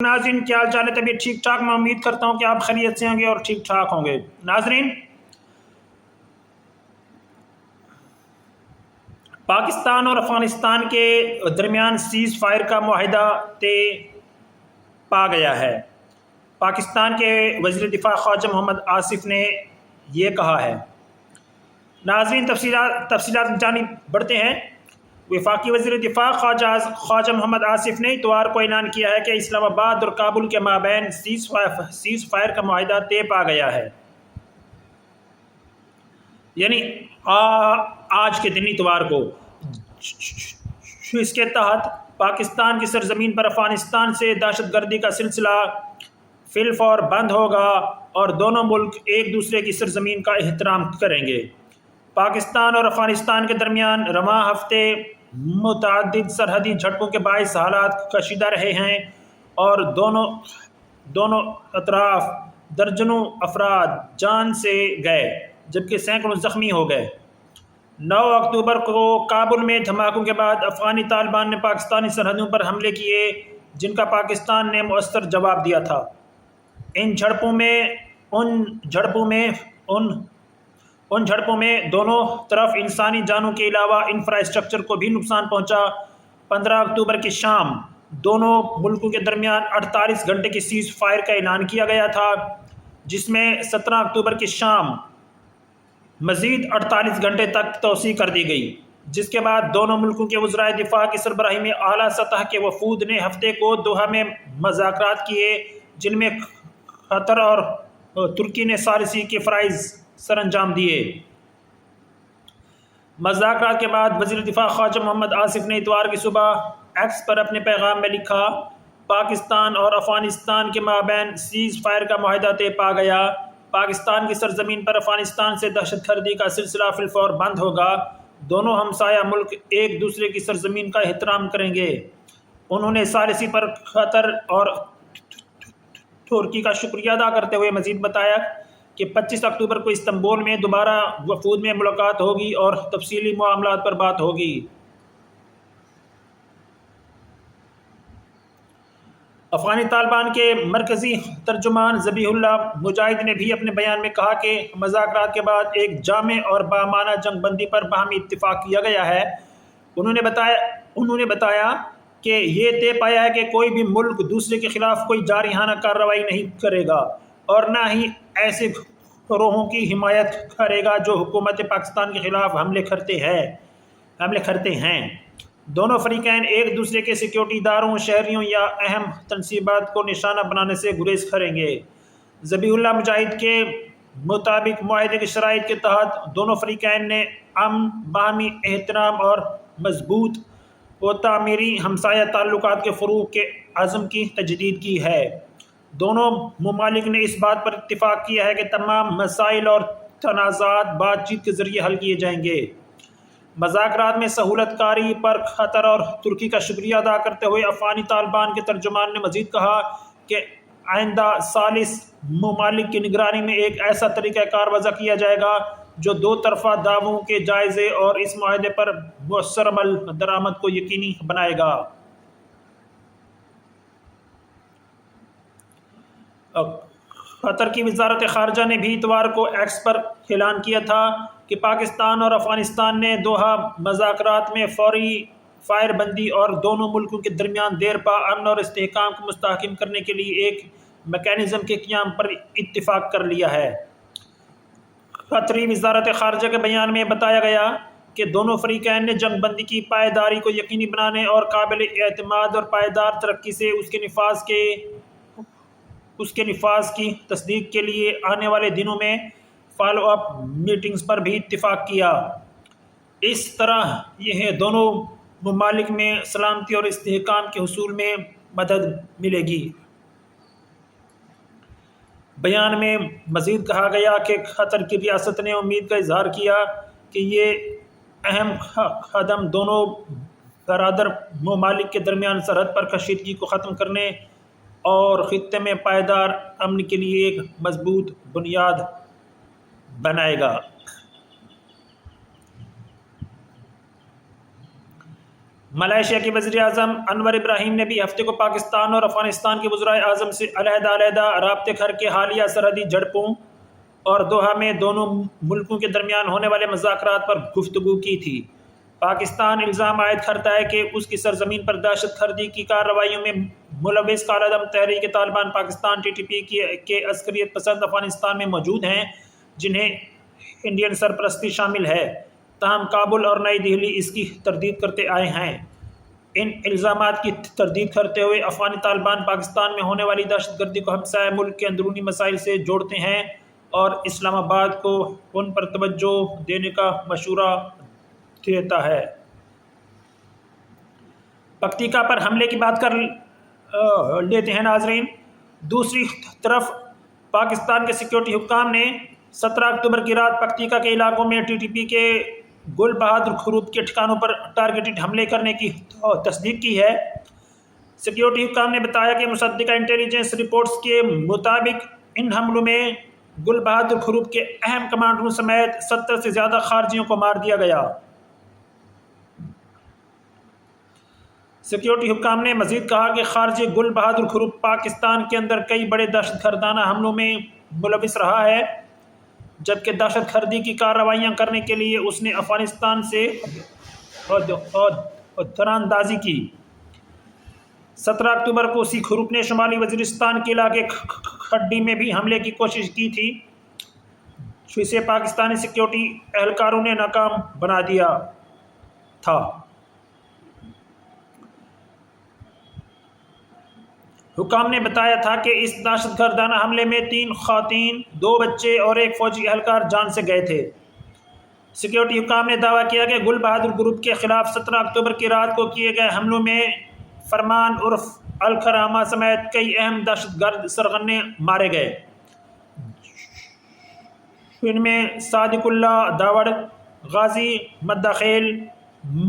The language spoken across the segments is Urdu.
ناظرین کیا حال چال ہے؟ طبیعت ٹھیک ٹھاک؟ میں امید کرتا ہوں کہ آپ خیریت سے ہوں گے اور ٹھیک ٹھاک ہوں گے۔ ناظرین، پاکستان اور افغانستان کے درمیان سیز فائر کا معاہدہ طے پا گیا ہے۔ پاکستان کے وزیر دفاع خواجہ محمد آصف نے یہ کہا ہے۔ ناظرین، تفصیلات جانب بڑھتے ہیں۔ وفاقی وزیر دفاع خواجہ محمد آصف نے اتوار کو اعلان کیا ہے کہ اسلام آباد اور کابل کے مابین سیز فائر کا معاہدہ طے پا گیا ہے، یعنی آج کے دن اتوار کو، اس کے تحت پاکستان کی سرزمین پر افغانستان سے دہشت گردی کا سلسلہ فی الفور بند ہوگا اور دونوں ملک ایک دوسرے کی سرزمین کا احترام کریں گے۔ پاکستان اور افغانستان کے درمیان رواں ہفتے متعدد سرحدی جھڑپوں کے باعث حالات کشیدہ رہے ہیں اور دونوں اطراف درجنوں افراد جان سے گئے جبکہ سینکڑوں زخمی ہو گئے۔ 9 اکتوبر کو کابل میں دھماکوں کے بعد افغانی طالبان نے پاکستانی سرحدوں پر حملے کیے، جن کا پاکستان نے مؤثر جواب دیا تھا۔ ان جھڑپوں میں دونوں طرف انسانی جانوں کے علاوہ انفراسٹرکچر کو بھی نقصان پہنچا۔ 15 اکتوبر کی شام دونوں ملکوں کے درمیان 48 گھنٹے کی سیز فائر کا اعلان کیا گیا تھا، جس میں 17 اکتوبر کی شام مزید 48 گھنٹے تک توسیع کر دی گئی، جس کے بعد دونوں ملکوں کے وزرائے دفاع کی سربراہی میں اعلیٰ سطح کے وفود نے ہفتے کو دوحہ میں مذاکرات کیے، جن میں قطر اور ترکی نے ثالثی کے فرائض سر انجام دیے۔ مذاکرات کے بعد وزیر دفاع خواجہ محمد آصف نے اتوار کی صبح ایکس پر اپنے پیغام میں لکھا، پاکستان اور افغانستان کے مابین سیز فائر کا معاہدہ طے پا گیا۔ پاکستان کی سرزمین پر افغانستان سے دہشت گردی کا سلسلہ فی الفور بند ہوگا، دونوں ہمسایہ ملک ایک دوسرے کی سرزمین کا احترام کریں گے۔ انہوں نے ثالثی پر قطر اور ترکی کا شکریہ ادا کرتے ہوئے مزید بتایا کہ 25 اکتوبر کو استنبول میں دوبارہ وفود میں ملاقات ہوگی اور تفصیلی معاملات پر بات ہوگی۔ افغانی طالبان کے مرکزی ترجمان ذبیح اللہ مجاہد نے بھی اپنے بیان میں کہا کہ مذاکرات کے بعد ایک جامع اور بامعنی جنگ بندی پر باہمی اتفاق کیا گیا ہے۔ انہوں نے بتایا کہ یہ طے پایا ہے کہ کوئی بھی ملک دوسرے کے خلاف کوئی جارحانہ کارروائی نہیں کرے گا اور نہ ہی ایسے گروہوں کی حمایت کرے گا جو حکومت پاکستان کے خلاف حملے کرتے ہیں۔ دونوں فریقین ایک دوسرے کے سیکیورٹی اداروں، شہریوں یا اہم تنصیبات کو نشانہ بنانے سے گریز کریں گے۔ ذبیح اللہ مجاہد کے مطابق معاہدے کی شرائط کے تحت دونوں فریقین نے امن، باہمی احترام اور مضبوط و تعمیری ہمسایہ تعلقات کے فروغ کے عزم کی تجدید کی ہے۔ دونوں ممالک نے اس بات پر اتفاق کیا ہے کہ تمام مسائل اور تنازعات بات چیت کے ذریعے حل کیے جائیں گے۔ مذاکرات میں سہولت کاری پر قطر اور ترکی کا شکریہ ادا کرتے ہوئے افغانی طالبان کے ترجمان نے مزید کہا کہ آئندہ ثالث ممالک کی نگرانی میں ایک ایسا طریقہ کار وضع کیا جائے گا جو دو طرفہ دعووں کے جائزے اور اس معاہدے پر مؤثر عمل درآمد کو یقینی بنائے گا۔ قطر کی وزارت خارجہ نے بھی اتوار کو ایکس پر اعلان کیا تھا کہ پاکستان اور افغانستان نے دوحہ مذاکرات میں فوری فائر بندی اور دونوں ملکوں کے درمیان دیرپا امن اور استحکام کو مستحکم کرنے کے لیے ایک میکانزم کے قیام پر اتفاق کر لیا ہے۔ قطری وزارت خارجہ کے بیان میں بتایا گیا کہ دونوں فریقین نے جنگ بندی کی پائیداری کو یقینی بنانے اور قابل اعتماد اور پائیدار ترقی سے اس کے نفاذ کی تصدیق کے لیے آنے والے دنوں میں فالو اپ میٹنگز پر بھی اتفاق کیا۔ اس طرح یہ دونوں ممالک میں سلامتی اور استحکام کے حصول میں مدد ملے گی۔ بیان میں مزید کہا گیا کہ قطر کی ریاست نے امید کا اظہار کیا کہ یہ اہم قدم دونوں برادر ممالک کے درمیان سرحد پر کشیدگی کو ختم کرنے اور خطے میں پائیدار امن کے لیے ایک مضبوط بنیاد بنائے گا۔ ملائیشیا کے وزیر اعظم انور ابراہیم نے بھی ہفتے کو پاکستان اور افغانستان کے وزرائے اعظم سے علیحدہ رابطے کر کے حالیہ سرحدی جھڑپوں اور دوحہ میں دونوں ملکوں کے درمیان ہونے والے مذاکرات پر گفتگو کی تھی۔ پاکستان الزام عائد کرتا ہے کہ اس کی سرزمین پر دہشت گردی کی کارروائیوں میں ملوث کالعدم تحریک طالبان پاکستان (TTP) کے عسکریت پسند افغانستان میں موجود ہیں، جنہیں انڈین سرپرستی شامل ہے۔ تاہم کابل اور نئی دہلی اس کی تردید کرتے آئے ہیں۔ ان الزامات کی تردید کرتے ہوئے افغانی طالبان پاکستان میں ہونے والی دہشت گردی کو ہمسایہ ملک کے اندرونی مسائل سے جوڑتے ہیں اور اسلام آباد کو ان پر توجہ دینے کا مشورہ دیتا ہے۔ پکتیکا پر حملے کی بات کر لیتے ہیں ناظرین۔ دوسری طرف پاکستان کے سیکیورٹی حکام نے 17 اکتوبر کی رات پکتیکا کے علاقوں میں TTP کے گل بہادر خروب کے ٹھکانوں پر ٹارگیٹڈ حملے کرنے کی تصدیق کی ہے۔ سیکیورٹی حکام نے بتایا کہ مصدقہ انٹیلیجنس رپورٹس کے مطابق ان حملوں میں گل بہادر خروب کے اہم کمانڈروں سمیت 70 سے زیادہ خارجیوں کو مار دیا گیا۔ سیکیورٹی حکام نے مزید کہا کہ خارجی گل بہادر خروب پاکستان کے اندر کئی بڑے دہشت گردانہ حملوں میں ملوث رہا ہے، جبکہ دہشت گردی کی کارروائیاں کرنے کے لیے اس نے افغانستان سے تراندازی کی۔ 17 اکتوبر کو اسی خروب نے شمالی وزیرستان کے علاقے کھڈی میں بھی حملے کی کوشش کی تھی، جسے پاکستانی سیکیورٹی اہلکاروں نے ناکام بنا دیا تھا۔ حکام نے بتایا تھا کہ اس دہشت گردانہ حملے میں 3 خواتین، 2 بچے اور 1 فوجی اہلکار جان سے گئے تھے۔ سیکیورٹی حکام نے دعویٰ کیا کہ گل بہادر گروپ کے خلاف 17 اکتوبر کی رات کو کیے گئے حملوں میں فرمان عرف الکرامہ سمیت کئی اہم دہشت گرد سرغنے مارے گئے۔ ان میں صادق اللہ داوڑ، غازی مداخیل،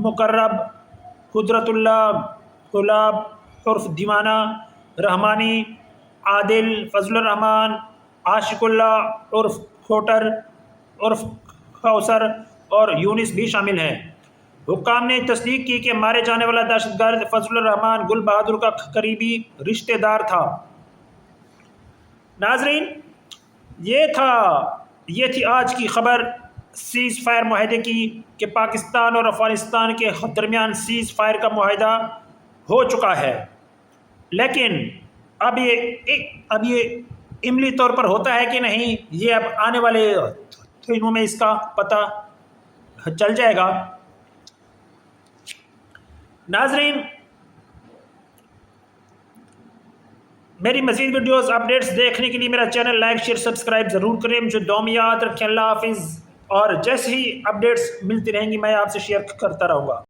مقرب، قدرت اللہ گلاب عرف دیوانہ، رحمانی، عادل، فضل الرحمان، عاشق اللہ عرف کھوٹر عرف کوثر اور یونس بھی شامل ہیں۔ حکام نے تصدیق کی کہ مارے جانے والا دہشت گرد فضل الرحمان گل بہادر کا قریبی رشتہ دار تھا۔ ناظرین، یہ تھی آج کی خبر سیز فائر معاہدے کی کہ پاکستان اور افغانستان کے درمیان سیز فائر کا معاہدہ ہو چکا ہے، لیکن اب یہ عملی طور پر ہوتا ہے کہ نہیں، یہ اب آنے والے دنوں میں اس کا پتہ چل جائے گا۔ ناظرین، میری مزید ویڈیوز اپڈیٹس دیکھنے کے لیے میرا چینل لائک شیئر سبسکرائب ضرور کریں۔ مجھے دعا میں یاد رکھیں۔ اللہ حافظ۔ اور جیسے ہی اپڈیٹس ملتی رہیں گی میں آپ سے شیئر کرتا رہوں گا۔